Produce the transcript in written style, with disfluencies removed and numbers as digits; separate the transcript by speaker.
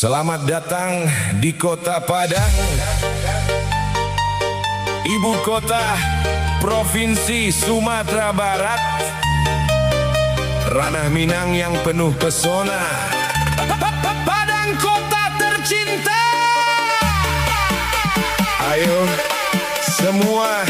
Speaker 1: Selamat datang di Kota Padang, ibu kota Provinsi Sumatera Barat, ranah Minang yang penuh pesona. Padang kota tercinta. Ayo semua